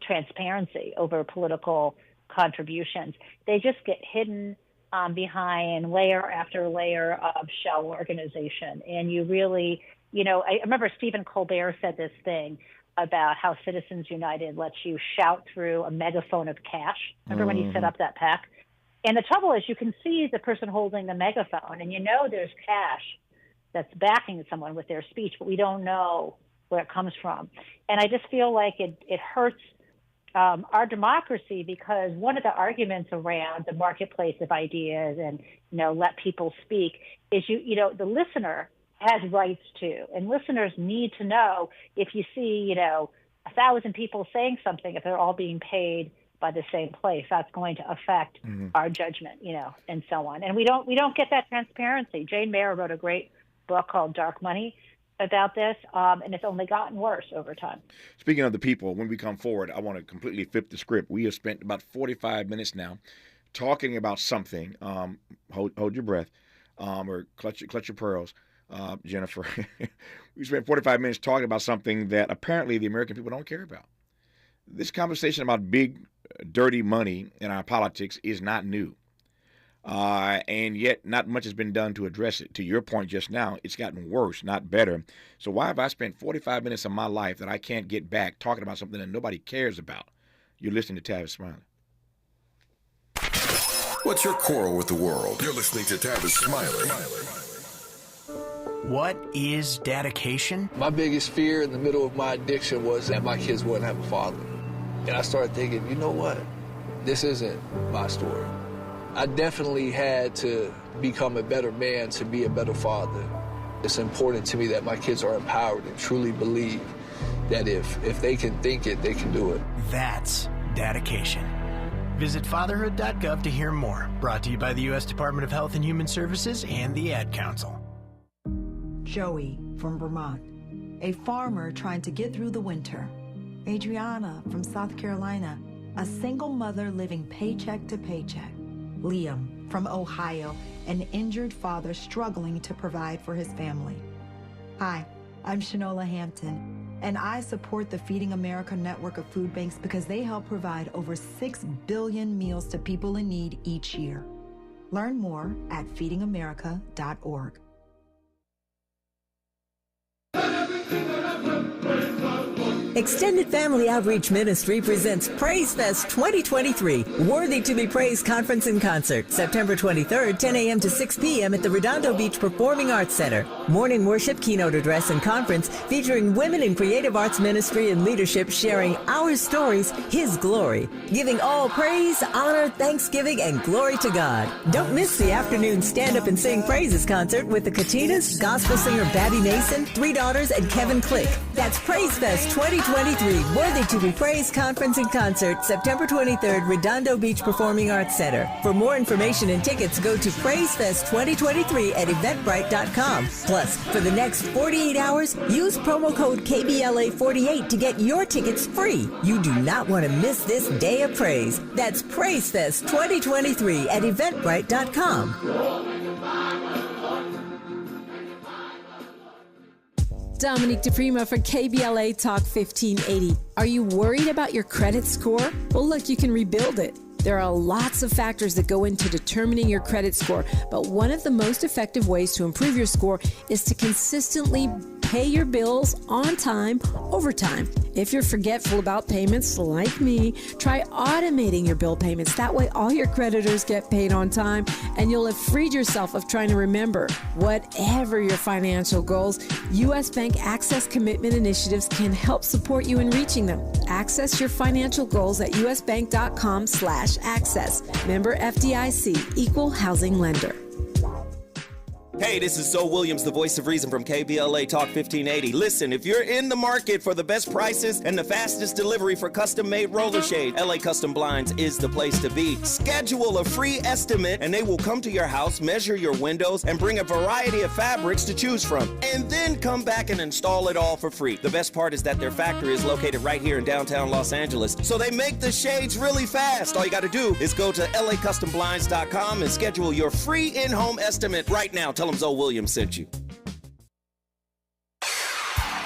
transparency over political contributions. They just get hidden behind layer after layer of shell organization. And you really, I remember Stephen Colbert said this thing about how Citizens United lets you shout through a megaphone of cash. Remember when he set up that PAC? And the trouble is you can see the person holding the megaphone, and there's cash that's backing someone with their speech, but we don't know where it comes from. And I just feel like it hurts our democracy, because one of the arguments around the marketplace of ideas and let people speak is the listener has rights too, and listeners need to know if you see 1,000 people saying something, if they're all being paid by the same place, that's going to affect our judgment, and so on. And we don't get that transparency. Jane Mayer wrote a great book called Dark Money about this, and it's only gotten worse over time. Speaking of the people, when we come forward, I want to completely flip the script. We have spent about 45 minutes now talking about something. Hold your breath, or clutch your pearls, Jennifer. We spent 45 minutes talking about something that apparently the American people don't care about. This conversation about big, dirty money in our politics is not new. and yet not much has been done to address it. To your point just now, it's gotten worse, not better. So why have I spent 45 minutes of my life that I can't get back talking about something that nobody cares about? You're listening to Tavis Smiley. What's your quarrel with the world? You're listening to Tavis Smiley. What is dedication? My biggest fear in the middle of my addiction was that my kids wouldn't have a father. And I started thinking, you know what? This isn't my story. I definitely had to become a better man to be a better father. It's important to me that my kids are empowered and truly believe that if they can think it, they can do it. That's dedication. Visit fatherhood.gov to hear more. Brought to you by the U.S. Department of Health and Human Services and the Ad Council. Joey from Vermont, a farmer trying to get through the winter. Adriana from South Carolina, a single mother living paycheck to paycheck. Liam from Ohio, an injured father struggling to provide for his family. Hi, I'm Shanola Hampton, and I support the Feeding America network of food banks because they help provide over 6 billion meals to people in need each year. Learn more at feedingamerica.org. Extended Family Outreach Ministry presents Praise Fest 2023, Worthy to be Praised Conference and Concert, September 23rd, 10 a.m. to 6 p.m. at the Redondo Beach Performing Arts Center. Morning worship, keynote address, and conference featuring women in creative arts ministry and leadership sharing our stories, His glory, giving all praise, honor, thanksgiving, and glory to God. Don't miss the afternoon stand-up and sing praises concert with the Katinas, gospel singer Babby Nason, Three Daughters, and Kevin Click. That's Praise Fest 2023, Worthy to be Praised Conference and Concert, September 23rd, Redondo Beach Performing Arts Center. For more information and tickets, go to PraiseFest 2023 at Eventbrite.com. Plus, for the next 48 hours, use promo code KBLA48 to get your tickets free. You do not want to miss this day of praise. That's PraiseFest 2023 at Eventbrite.com. Dominique DePrima for KBLA Talk 1580. Are you worried about your credit score? Well, look, you can rebuild it. There are lots of factors that go into determining your credit score, but one of the most effective ways to improve your score is to consistently pay your bills on time, over time. If you're forgetful about payments like me, try automating your bill payments. That way all your creditors get paid on time and you'll have freed yourself of trying to remember. Whatever your financial goals, U.S. Bank Access Commitment Initiatives can help support you in reaching them. Access your financial goals at usbank.com/access. Member FDIC, Equal Housing Lender. Hey, this is Zoe Williams, the voice of reason from KBLA Talk 1580. Listen, if you're in the market for the best prices and the fastest delivery for custom-made roller shade, LA Custom Blinds is the place to be. Schedule a free estimate and they will come to your house, measure your windows, and bring a variety of fabrics to choose from. And then come back and install it all for free. The best part is that their factory is located right here in downtown Los Angeles, so they make the shades really fast. All you got to do is go to lacustomblinds.com and schedule your free in-home estimate right now. Tell them Zoe Williams sent you.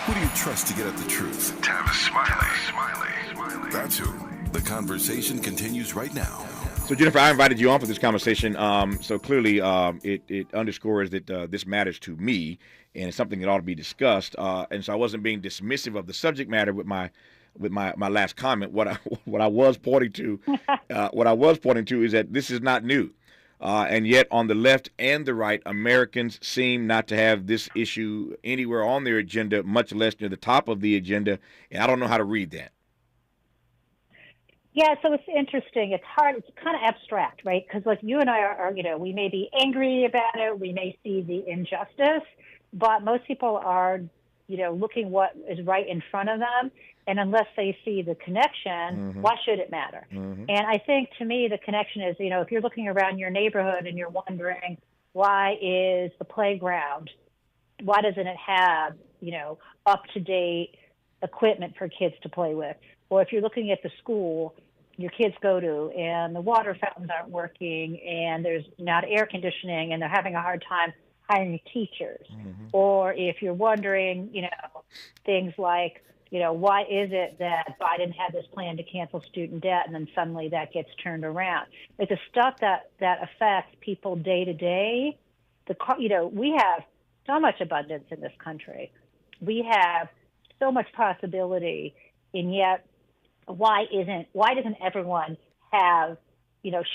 Who do you trust to get at the truth? Tavis Smiley. That's who. The conversation continues right now. So, Jennifer, I invited you on for this conversation. So clearly it underscores that this matters to me and it's something that ought to be discussed. And so I wasn't being dismissive of the subject matter with my last comment. What I was pointing to is that this is not new. And yet on the left and the right, Americans seem not to have this issue anywhere on their agenda, much less near the top of the agenda. And I don't know how to read that. Yeah, so it's interesting. It's hard. It's kind of abstract, right? Because like you and I are, we may be angry about it. We may see the injustice, but most people are, looking what is right in front of them. And unless they see the connection, why should it matter? And I think, to me, the connection is, if you're looking around your neighborhood and you're wondering, why is the playground, why doesn't it have, up-to-date equipment for kids to play with? Or if you're looking at the school your kids go to and the water fountains aren't working and there's not air conditioning and they're having a hard time hiring teachers. Or if you're wondering, things like, Why is it that Biden had this plan to cancel student debt and then suddenly that gets turned around? Like the stuff that affects people day to day, we have so much abundance in this country. We have so much possibility, and yet why doesn't everyone have,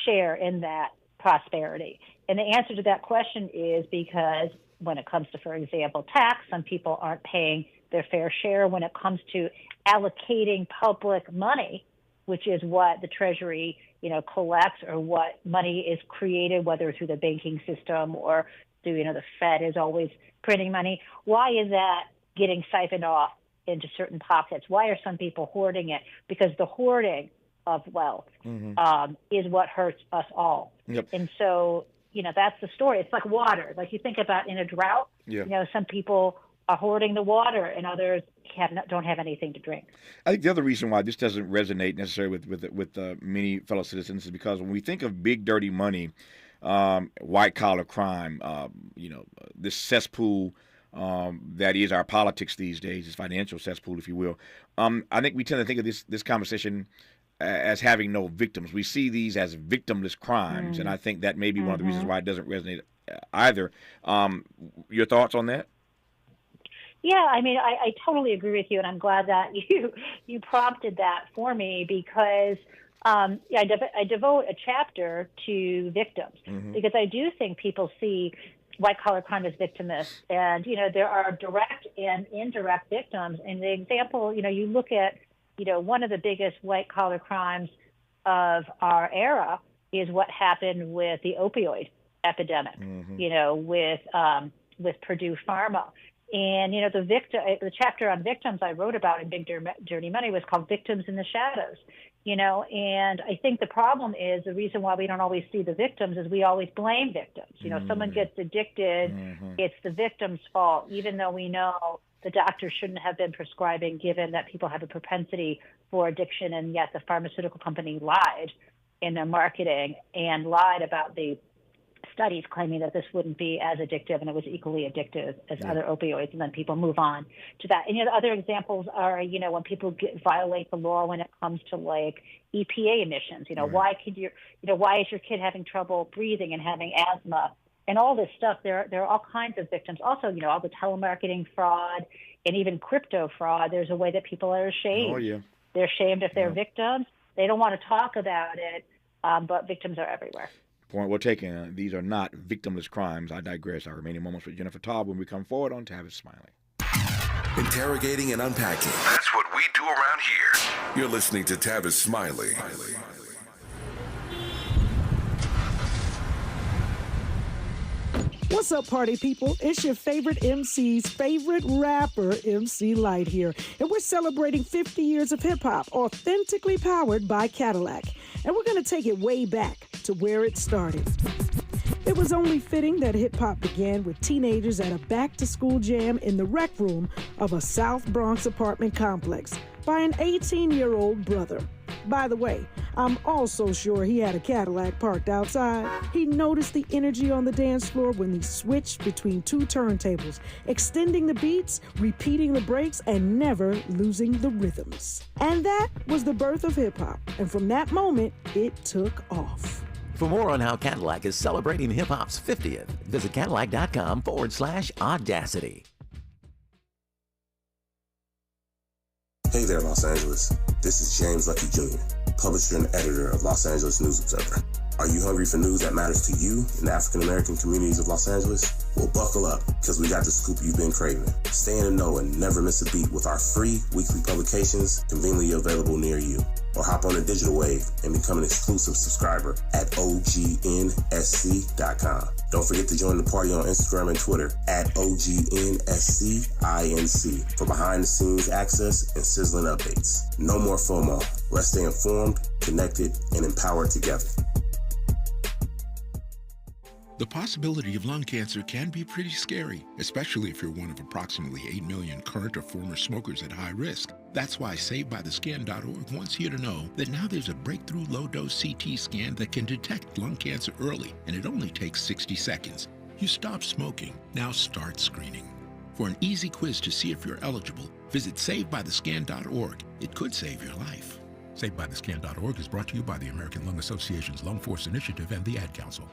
share in that prosperity? And the answer to that question is because when it comes to, for example, tax, some people aren't paying their fair share. When it comes to allocating public money, which is what the Treasury, collects, or what money is created, whether through the banking system or through, the Fed is always printing money. Why is that getting siphoned off into certain pockets? Why are some people hoarding it? Because the hoarding of wealth is what hurts us all. Yep. And so, that's the story. It's like water. Like you think about in a drought, some people are hoarding the water and others don't have anything to drink. I think the other reason why this doesn't resonate necessarily with many fellow citizens is because when we think of big dirty money, white collar crime, this cesspool that is our politics these days, this financial cesspool, if you will. I think we tend to think of this conversation as having no victims. We see these as victimless crimes, and I think that may be one of the reasons why it doesn't resonate either. Your thoughts on that? Yeah, I mean, I totally agree with you, and I'm glad that you prompted that for me because I devote a chapter to victims because I do think people see white-collar crime as victimless, and, there are direct and indirect victims. And the example, you look at, one of the biggest white-collar crimes of our era is what happened with the opioid epidemic, with Purdue Pharma. And, the chapter on victims I wrote about in Big Dirty Money was called Victims in the Shadows, and I think the problem is the reason why we don't always see the victims is we always blame victims. Someone gets addicted, it's the victim's fault, even though we know the doctor shouldn't have been prescribing given that people have a propensity for addiction, and yet the pharmaceutical company lied in their marketing and lied about the studies claiming that this wouldn't be as addictive and it was equally addictive as other opioids, and then people move on to that. And the other examples are, when people violate the law when it comes to like EPA emissions. Why is your kid having trouble breathing and having asthma and all this stuff? There are all kinds of victims. Also, all the telemarketing fraud and even crypto fraud. There's a way that people are ashamed. Oh yeah, they're ashamed if they're victims. They don't want to talk about it, but victims are everywhere. Point well taken. These are not victimless crimes. I digress. Our remaining moments with Jennifer Taub when we come forward on Tavis Smiley. Interrogating and unpacking. That's what we do around here. You're listening to Tavis Smiley. What's up, party people? It's your favorite MC's favorite rapper, MC Light here. And we're celebrating 50 years of hip-hop, authentically powered by Cadillac. And we're going to take it way back to where it started. It was only fitting that hip-hop began with teenagers at a back-to-school jam in the rec room of a South Bronx apartment complex by an 18-year-old brother. By the way, I'm also sure he had a Cadillac parked outside. He noticed the energy on the dance floor when he switched between two turntables, extending the beats, repeating the breaks, and never losing the rhythms. And that was the birth of hip-hop. And from that moment, it took off. For more on how Cadillac is celebrating hip-hop's 50th, visit Cadillac.com/audacity. Hey there, Los Angeles. This is James Lucky Jr., publisher and editor of Los Angeles News Observer. Are you hungry for news that matters to you in the African-American communities of Los Angeles? Well, buckle up, because we got the scoop you've been craving. Stay in the know and never miss a beat with our free weekly publications conveniently available near you. Or hop on the digital wave and become an exclusive subscriber at OGNSC.com. Don't forget to join the party on Instagram and Twitter at OGNSCINC for behind-the-scenes access and sizzling updates. No more FOMO. Let's stay informed, connected, and empowered together. The possibility of lung cancer can be pretty scary, especially if you're one of approximately 8 million current or former smokers at high risk. That's why SaveByTheScan.org wants you to know that now there's a breakthrough low-dose CT scan that can detect lung cancer early, and it only takes 60 seconds. You stop smoking. Now start screening. For an easy quiz to see if you're eligible, Visit SaveByTheScan.org. It could save your life. SaveByTheScan.org is brought to you by the American Lung Association's Lung Force Initiative and the Ad Council.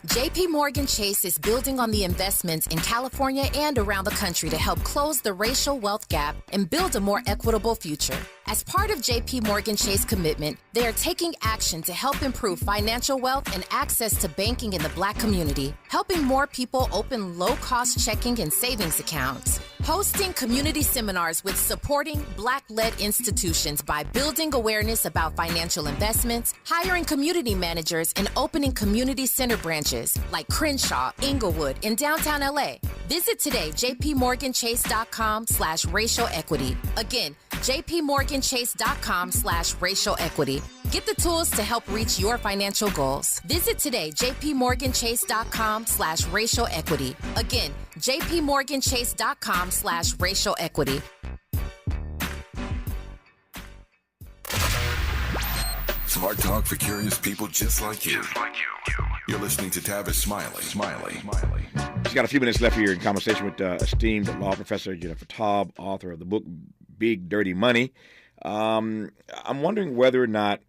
JP Morgan Chase is building on the investments in California and around the country to help close the racial wealth gap and build a more equitable future. As part of JP Morgan Chase commitment, they are taking action to help improve financial wealth and access to banking in the Black community, helping more people open low-cost checking and savings accounts, hosting community seminars with supporting Black-led institutions by building awareness about financial investments, hiring community managers, and opening community center branches like Crenshaw, Inglewood, and downtown LA. Visit today, jpmorganchase.com/racial equity. Again, jpmorganchase.com/racial equity. Get the tools to help reach your financial goals. Visit today, jpmorganchase.com/racial equity. Again, jpmorganchase.com/racial equity. Smart talk for curious people just like you. You're listening to Tavis Smiley. She's got a few minutes left here in conversation with esteemed law professor Jennifer Taub, author of the book Big Dirty Money. I'm wondering whether or not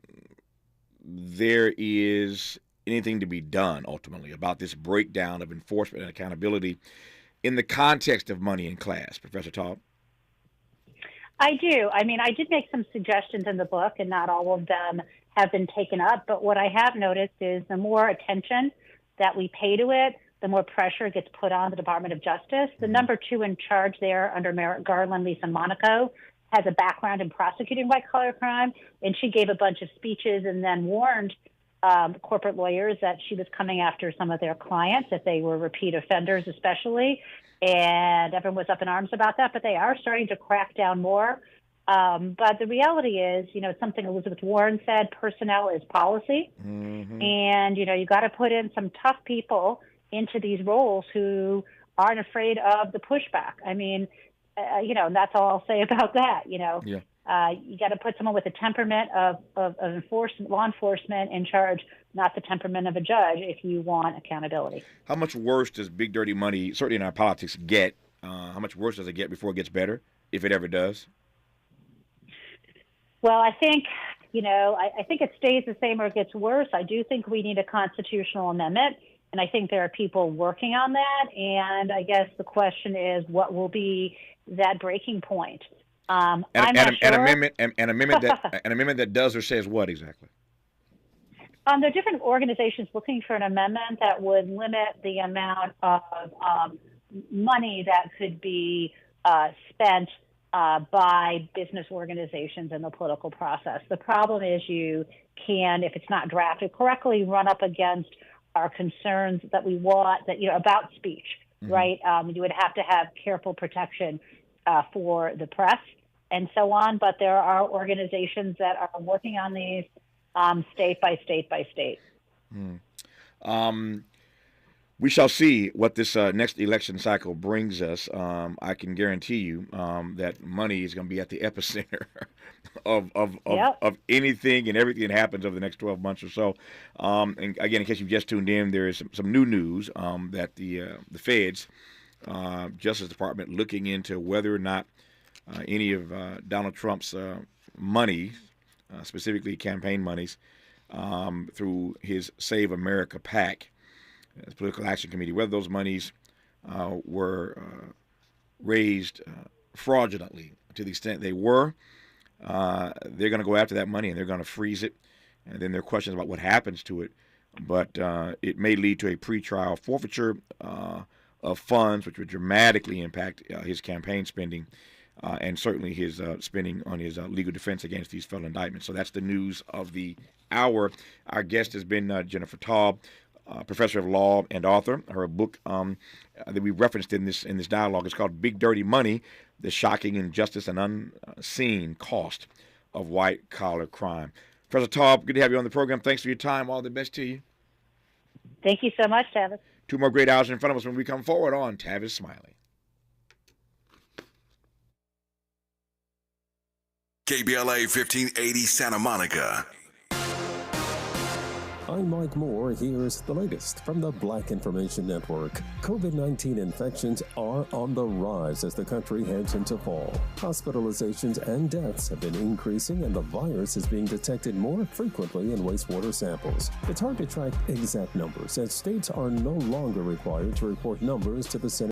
there is anything to be done ultimately about this breakdown of enforcement and accountability in the context of money and class. Professor Taub? I do. I mean, I did make some suggestions in the book, and not all of them have been taken up. But what I have noticed is the more attention that we pay to it, the more pressure gets put on the Department of Justice. The number two in charge there under Merrick Garland, Lisa Monaco, has a background in prosecuting white-collar crime, and she gave a bunch of speeches and then warned corporate lawyers that she was coming after some of their clients, if they were repeat offenders especially, and everyone was up in arms about that, but they are starting to crack down more. But the reality is, it's something Elizabeth Warren said, personnel is policy, and, you got to put in some tough people into these roles who aren't afraid of the pushback. I mean, and that's all I'll say about that. You got to put someone with the temperament of law enforcement in charge, not the temperament of a judge, if you want accountability. How much worse does big dirty money, certainly in our politics, get? How much worse does it get before it gets better, if it ever does? Well, I think, I think it stays the same or it gets worse. I do think we need a constitutional amendment, and I think there are people working on that. And I guess the question is, what will be that breaking point? An amendment that does or says what exactly? There are different organizations looking for an amendment that would limit the amount of money that could be spent by business organizations in the political process. The problem is you can, if it's not drafted correctly, run up against our concerns that we want, about speech, right? You would have to have careful protection for the press and so on, but there are organizations that are working on these state by state by state. We shall see what this next election cycle brings us. I can guarantee you that money is going to be at the epicenter of anything and everything that happens over the next 12 months or so. And again, in case you've just tuned in, there is some new news that the Feds, Justice Department, looking into whether or not any of Donald Trump's money, specifically campaign monies, through his Save America PAC, his Political Action Committee, whether those monies were raised fraudulently. To the extent they were, they're going to go after that money and they're going to freeze it. And then there are questions about what happens to it. But it may lead to a pretrial forfeiture of funds, which would dramatically impact his campaign spending and certainly his spending on his legal defense against these federal indictments. So that's the news of the hour. Our guest has been Jennifer Taub, professor of law and author. Her book that we referenced in this dialogue is called Big Dirty Money, The Shocking Injustice and Unseen Cost of White-Collar Crime. Professor Taub, good to have you on the program. Thanks for your time. All the best to you. Thank you so much, Tavis. 2 more great hours in front of us when we come forward on Tavis Smiley. KBLA 1580 Santa Monica. I'm Mike Moore. Here's the latest from the Black Information Network. COVID-19 infections are on the rise as the country heads into fall. Hospitalizations and deaths have been increasing, and the virus is being detected more frequently in wastewater samples. It's hard to track exact numbers, as states are no longer required to report numbers to the Center